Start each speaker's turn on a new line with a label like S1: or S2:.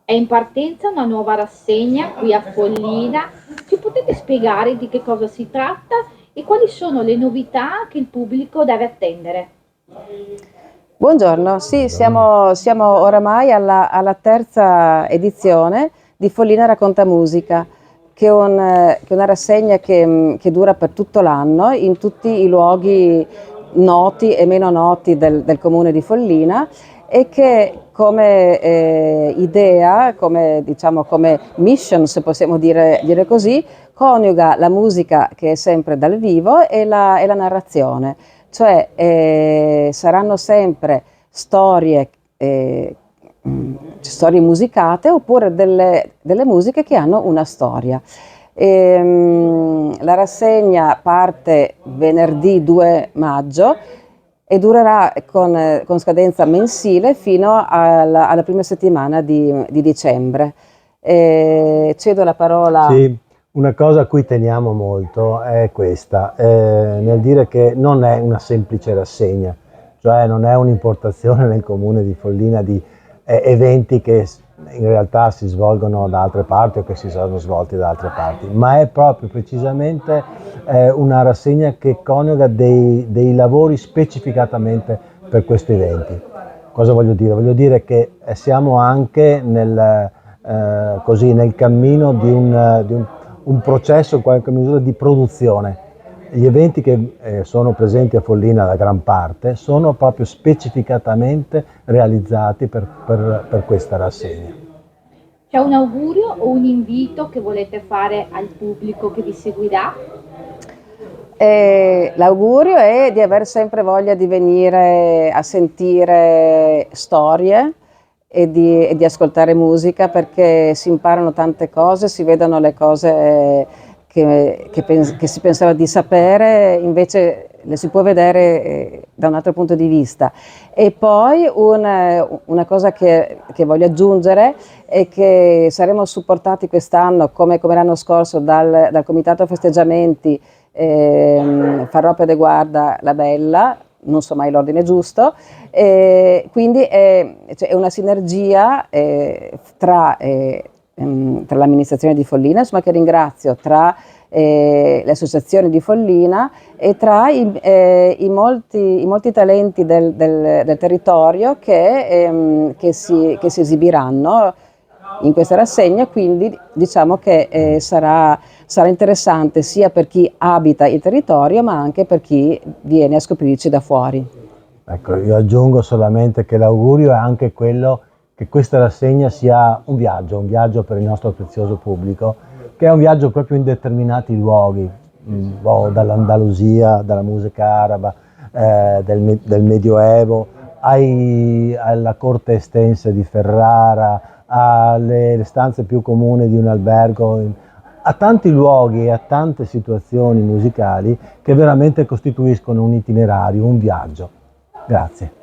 S1: È in partenza una nuova rassegna qui a Follina. Ci potete spiegare di che cosa si tratta e quali sono le novità che il pubblico deve attendere?
S2: Buongiorno, sì, siamo oramai alla terza edizione di Follina Racconta Musica, che è una rassegna che dura per tutto l'anno in tutti i luoghi noti e meno noti del comune di Follina e che come idea, come, diciamo, come mission, se possiamo dire così, coniuga la musica che è sempre dal vivo e la narrazione. Cioè saranno sempre storie, storie musicate oppure delle musiche che hanno una storia. La rassegna parte venerdì 2 maggio e durerà con scadenza mensile fino alla prima settimana di dicembre. Cedo la parola.
S3: Sì, una cosa a cui teniamo molto è questa, nel dire che non è una semplice rassegna, cioè non è un'importazione nel comune di Follina di eventi che in realtà si svolgono da altre parti o che si sono svolti da altre parti, ma è proprio precisamente una rassegna che coniuga dei lavori specificatamente per questi eventi. Cosa voglio dire? Voglio dire che siamo anche così, nel cammino di un processo in qualche misura di produzione. Gli eventi che sono presenti a Follina, la gran parte, sono proprio specificatamente realizzati per questa rassegna.
S1: C'è un augurio o un invito che volete fare al pubblico che vi seguirà?
S2: L'augurio è di aver sempre voglia di venire a sentire storie e di ascoltare musica, perché si imparano tante cose, si vedono le cose che si pensava di sapere, invece le si può vedere da un altro punto di vista. E poi una cosa che voglio aggiungere è che saremo supportati quest'anno, come l'anno scorso, dal Comitato Festeggiamenti Farrope de Guarda La Bella, non so mai l'ordine giusto, quindi è una sinergia tra l'amministrazione di Follina, insomma, che ringrazio, tra le associazioni di Follina e tra i molti talenti del territorio che si esibiranno in questa rassegna, quindi diciamo che sarà interessante sia per chi abita il territorio, ma anche per chi viene a scoprirci da fuori.
S3: Ecco, io aggiungo solamente che l'augurio è anche quello che questa rassegna sia un viaggio per il nostro prezioso pubblico, che è un viaggio proprio in determinati luoghi, dall'Andalusia, dalla musica araba, del Medioevo, alla corte estense di Ferrara, alle stanze più comuni di un albergo, a tanti luoghi e a tante situazioni musicali che veramente costituiscono un itinerario, un viaggio. Grazie.